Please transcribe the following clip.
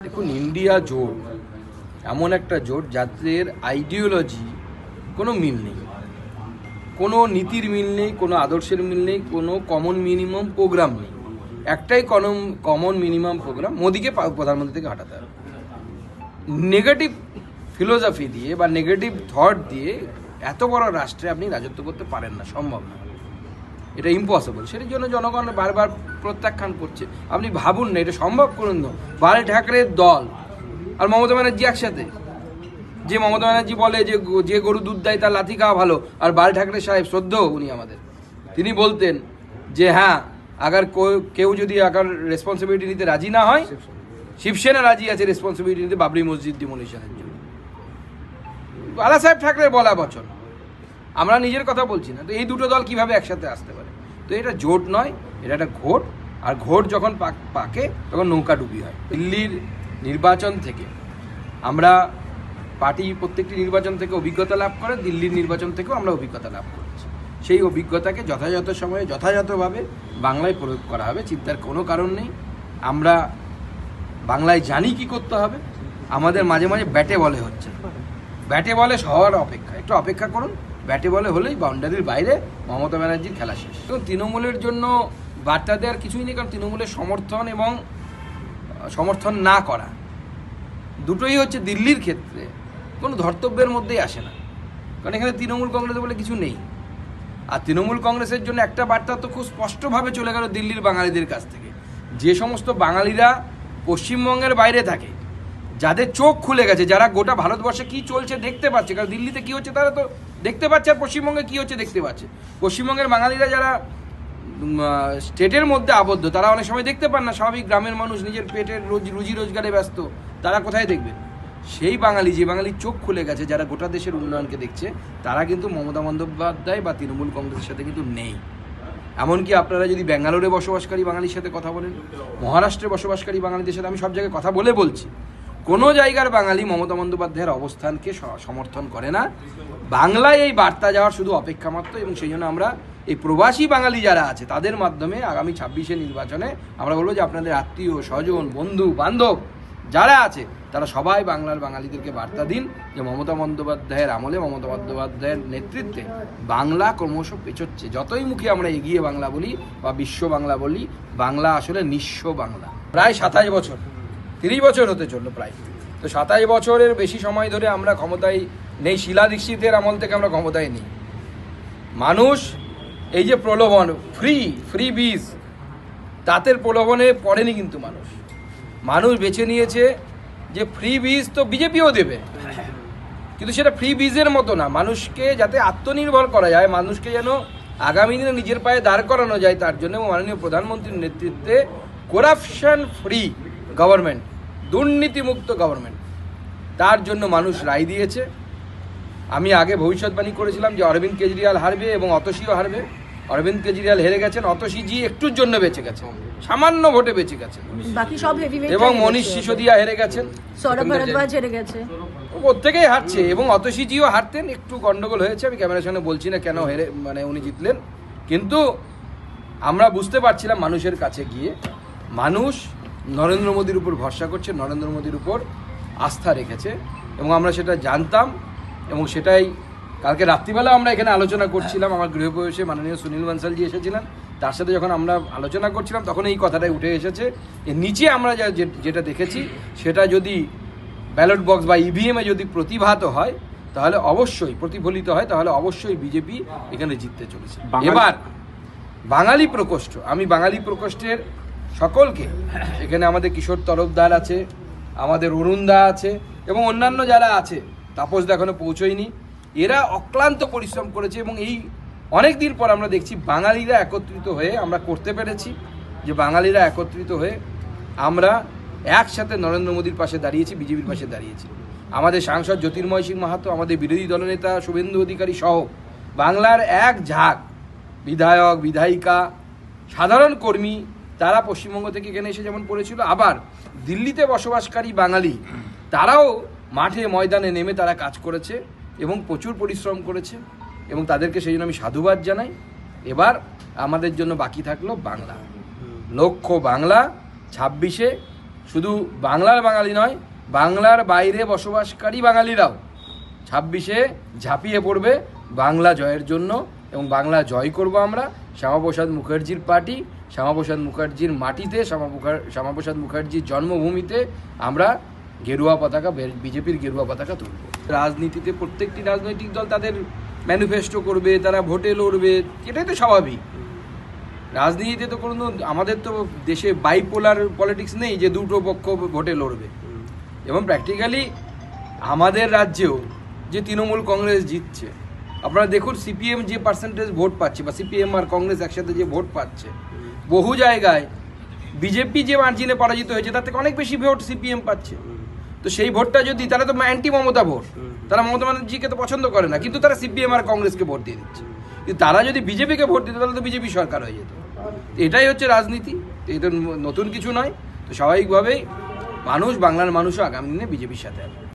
দেখুন, ইন্ডিয়া জোট এমন একটা জোট যাদের আইডিওলজি কোনো মিল নেই, কোনো নীতির মিল নেই, কোনো আদর্শের মিল নেই, কোনো কমন মিনিমাম প্রোগ্রাম নেই। একটাই কমন মিনিমাম প্রোগ্রাম, মোদিকে প্রধানমন্ত্রী থেকে হটাতে হবে। নেগেটিভ ফিলোসফি দিয়ে বা নেগেটিভ থট দিয়ে এত বড় রাষ্ট্রে আপনি রাজত্ব করতে পারেন না, সম্ভব না, এটা ইম্পসিবল। সেটার জন্য জনগণ বারবার প্রত্যাখ্যান করছে। আপনি ভাবুন না, এটা সম্ভব করুন না। বাল ঠাকরের দল আর মমতা ব্যানার্জি একসাথে, যে মমতা ব্যানার্জি বলে যে গরু দুধ দেয় তার লাথি খাওয়া ভালো, আর বাল ঠাকরে সাহেব শ্রদ্ধেয় উনি আমাদের, তিনি বলতেন যে হ্যাঁ, আগার কেউ যদি আগার রেসপন্সিবিলিটি নিতে রাজি না হয়, শিবসেনা রাজি আছে রেসপন্সিবিলিটি নিতে বাবরি মসজিদ ডিমোলিশনের জন্য। বালা সাহেব ঠাকরের বলা বচন, আমরা নিজের কথা বলছি না। তো এই দুটো দল কিভাবে একসাথে আসতে পারে? তো এটা জোট নয়, এটা একটা ঘোট। আর ঘোট যখন পাকে তখন নৌকা ডুবি হয়। দিল্লির নির্বাচন থেকে আমরা প্রত্যেকটি নির্বাচন থেকে অভিজ্ঞতা লাভ করে, দিল্লির নির্বাচন থেকেও আমরা অভিজ্ঞতা লাভ করেছি। সেই অভিজ্ঞতাকে যথাযথ সময়ে যথাযথভাবে বাংলায় প্রয়োগ করা হবে, চিন্তার কোনো কারণ নেই। আমরা বাংলায় জানি কি করতে হবে। আমাদের মাঝে মাঝে ব্যাটে বলে হচ্ছে, ব্যাটে বলে হওয়ার অপেক্ষা, একটু অপেক্ষা করুন। ব্যাটে বলে হলেই বাউন্ডারির বাইরে মমতা ব্যানার্জির খেলা শেষ। এবং তৃণমূলের জন্য বার্তা দেওয়ার কিছুই নেই, কারণ তৃণমূলের সমর্থন এবং সমর্থন না করা দুটোই হচ্ছে দিল্লির ক্ষেত্রে কোনো ধর্তব্যের মধ্যেই আসে না, কারণ এখানে তৃণমূল কংগ্রেস বলে কিছু নেই। আর তৃণমূল কংগ্রেসের জন্য একটা বার্তা তো খুব স্পষ্টভাবে চলে গেল দিল্লির বাঙালিদের কাছ থেকে। যে সমস্ত বাঙালিরা পশ্চিমবঙ্গের বাইরে থাকে, যাদের চোখ খুলে গেছে, যারা গোটা ভারতবর্ষে কি চলছে দেখতে পাচ্ছে, কারণ দিল্লিতে কি হচ্ছে তারা তো দেখতে পাচ্ছে, আর পশ্চিমবঙ্গে কি হচ্ছে দেখতে পাচ্ছে। পশ্চিমবঙ্গের বাঙালিরা যারা স্টেটের মধ্যে আবদ্ধ, তারা অনেক সময় দেখতে পান না। স্বাভাবিক গ্রামের মানুষ নিজের পেটের রুজি রোজগারে ব্যস্ত, তারা কোথায় দেখবেন? সেই বাঙালি, যে বাঙালির চোখ খুলে গেছে, যারা গোটা দেশের উন্নয়নকে দেখছে, তারা কিন্তু মমতা বন্দ্যোপাধ্যায় বা তৃণমূল কংগ্রেসের সাথে কিন্তু নেই। এমনকি আপনারা যদি ব্যাঙ্গালোরে বসবাসকারী বাঙালির সাথে কথা বলেন, মহারাষ্ট্রে বসবাসকারী বাঙালিদের সাথে, আমি সব জায়গায় কথা বলছি, কোনো জায়গার বাঙালি মমতা বন্দ্যোপাধ্যায়ের অবস্থানকে সমর্থন করে না। বাংলায় এই বার্তা যাওয়ার শুধু অপেক্ষা মাত্র। এবং সেই জন্য আমরা এই প্রবাসী বাঙালি যারা আছে তাদের মাধ্যমে আগামী 26শে নির্বাচনে আমরা বলবো যে আপনাদের আত্মীয় স্বজন বন্ধু বান্ধব যারা আছে তারা সবাই বাংলার বাঙালিদেরকে বার্তা দিন যে মমতা বন্দ্যোপাধ্যায়ের আমলে, মমতা বন্দ্যোপাধ্যায়ের নেতৃত্বে বাংলা ক্রমশ পেছোচ্ছে। যতই মুখে আমরা এগিয়ে বাংলা বলি বা বিশ্ব বাংলা বলি, বাংলা আসলে নিঃস্ব বাংলা। প্রায় 27 বছর, 30 বছর হতে চললো প্রায়। তো 27 বছরের বেশি সময় ধরে আমরা ক্ষমতায় নেই। শিলা দীক্ষিতের আমল থেকে আমরা ক্ষমতায় নেই। মানুষ এই যে প্রলোভন, ফ্রি বীজ, তাদের প্রলোভনে পড়েনি, কিন্তু মানুষ বেছে নিয়েছে যে ফ্রি বীজ তো বিজেপিও দেবে, কিন্তু সেটা ফ্রি বীজের মতো না। মানুষকে যাতে আত্মনির্ভর করা যায়, মানুষকে যেন আগামী দিনে নিজের পায়ে দাঁড় করানো যায়, তার জন্য মাননীয় প্রধানমন্ত্রীর নেতৃত্বে করাপশন ফ্রি গভর্নমেন্ট, দুর্নীতিমুক্ত গভর্নমেন্ট, তার জন্য মানুষ রায় দিয়েছে। আমি আগে ভবিষ্যৎবাণী করেছিলাম যে অরবিন্দ কেজরিওয়াল হারবে এবং অতসীও হারবে। অরবিন্দ কেজরিওয়াল হেরে গেছেন, অতসীজি একটুর জন্য বেঁচে গেছেন, সামান্য ভোটে বেঁচে গেছেন, বাকি সব হেভিওয়েট, এবং মনীষ সিসোদিয়া হেরে গেছেন, সৌরভ ভারদ্বাজ হেরে গেছে, প্রত্যেকেই হারছে। এবং অতসীজিও হারতেন, একটু গন্ডগোল হয়েছে, আমি ক্যামেরার সামনে বলছি না কেন হেরে, উনি জিতলেন। কিন্তু আমরা বুঝতে পারছিলাম মানুষের কাছে গিয়ে, মানুষ নরেন্দ্র মোদীর উপর ভরসা করছে, নরেন্দ্র মোদীর উপর আস্থা রেখেছে, এবং আমরা সেটা জানতাম। এবং সেটাই কালকে রাত্রিবেলা আমরা এখানে আলোচনা করছিলাম, আমার গৃহপ্রবেশে মাননীয় সুনীল বানসালজি এসেছিলেন, তার সাথে যখন আমরা আলোচনা করছিলাম তখন এই কথাটাই উঠে এসেছে। এর নিচে আমরা যেটা দেখেছি, সেটা যদি ব্যালট বক্স বা ইভিএমে যদি প্রতিফলিত হয়, তাহলে অবশ্যই বিজেপি এখানে জিততে চলেছে। এবার বাঙালি প্রকোষ্ঠ, আমি বাঙালি প্রকোষ্ঠের সকলকে, এখানে আমাদের কিশোর তরফদার আছে, আমাদের অরুণদা আছে, এবং অন্যান্য যারা আছে, তাপসদা এখনো পৌঁছয়নি, এরা অক্লান্ত পরিশ্রম করেছে। এবং এই অনেক দিন পর আমরা দেখছি বাঙালিরা একত্রিত হয়ে আমরা করতে পেরেছি, যে বাঙালিরা একত্রিত হয়ে আমরা একসাথে নরেন্দ্র মোদীর পাশে দাঁড়িয়েছি, বিজেপির পাশে দাঁড়িয়েছি। আমাদের সাংসদ জ্যোতির্ময় সিং মাহাতো, আমাদের বিরোধী দলনেতা শুভেন্দু অধিকারী সহ বাংলার এক ঝাঁক বিধায়ক, বিধায়িকা, সাধারণ কর্মী, তারা পশ্চিমবঙ্গ থেকে এখানে এসে যেমন পড়েছিল, আবার দিল্লিতে বসবাসকারী বাঙালি তারাও মাঠে ময়দানে নেমে তারা কাজ করেছে এবং প্রচুর পরিশ্রম করেছে, এবং তাদেরকে সেই জন্য আমি সাধুবাদ জানাই। এবার আমাদের জন্য বাকি থাকলো বাংলা, লক্ষ্য বাংলা। 26-এ শুধু বাংলার বাঙালি নয়, বাংলার বাইরে বসবাসকারী বাঙালিরাও 26-এ ঝাঁপিয়ে পড়বে বাংলা জয়ের জন্য, এবং বাংলা জয় করব আমরা। শ্যামাপ্রসাদ মুখার্জির পার্টি, শ্যামাপ্রসাদ মুখার্জির মাটিতে, শ্যামাপ্রসাদ মুখার্জির জন্মভূমিতে আমরা গেরুয়া পতাকা, বিজেপির গেরুয়া পতাকা তুলব। রাজনীতিতে প্রত্যেকটি রাজনৈতিক দল তাদের ম্যানিফেস্টো করবে, তারা ভোটে লড়বে, এটাই তো স্বাভাবিক। রাজনীতিতে তো কোনো, আমাদের তো দেশে বাইপোলার পলিটিক্স নেই যে দুটো পক্ষ ভোটে লড়বে। এবং প্র্যাকটিক্যালি আমাদের রাজ্যেও যে তৃণমূল কংগ্রেস জিতছে, আপনারা দেখুন সিপিএম যে পার্সেন্টেজ ভোট পাচ্ছে, বা সিপিএম আর কংগ্রেস একসাথে যে ভোট পাচ্ছে, বহু জায়গায় বিজেপি যে মার্জিনে পরাজিত হয়েছে তার থেকে অনেক বেশি ভোট সিপিএম পাচ্ছে। তো সেই ভোটটা যদি, তারা তো অ্যান্টি মমতা ভোট, তারা মমতা ব্যানার্জিকে তো পছন্দ করে না, কিন্তু তারা সিপিএম আর কংগ্রেসকে ভোট দিয়ে দিচ্ছে। কিন্তু তারা যদি বিজেপিকে ভোট দিত তাহলে তো বিজেপি সরকার হয়ে যেত। এটাই হচ্ছে রাজনীতি, এটা নতুন কিছু নয়। তো স্বাভাবিকভাবেই বাংলার মানুষও আগামী দিনে বিজেপির সাথে আছে।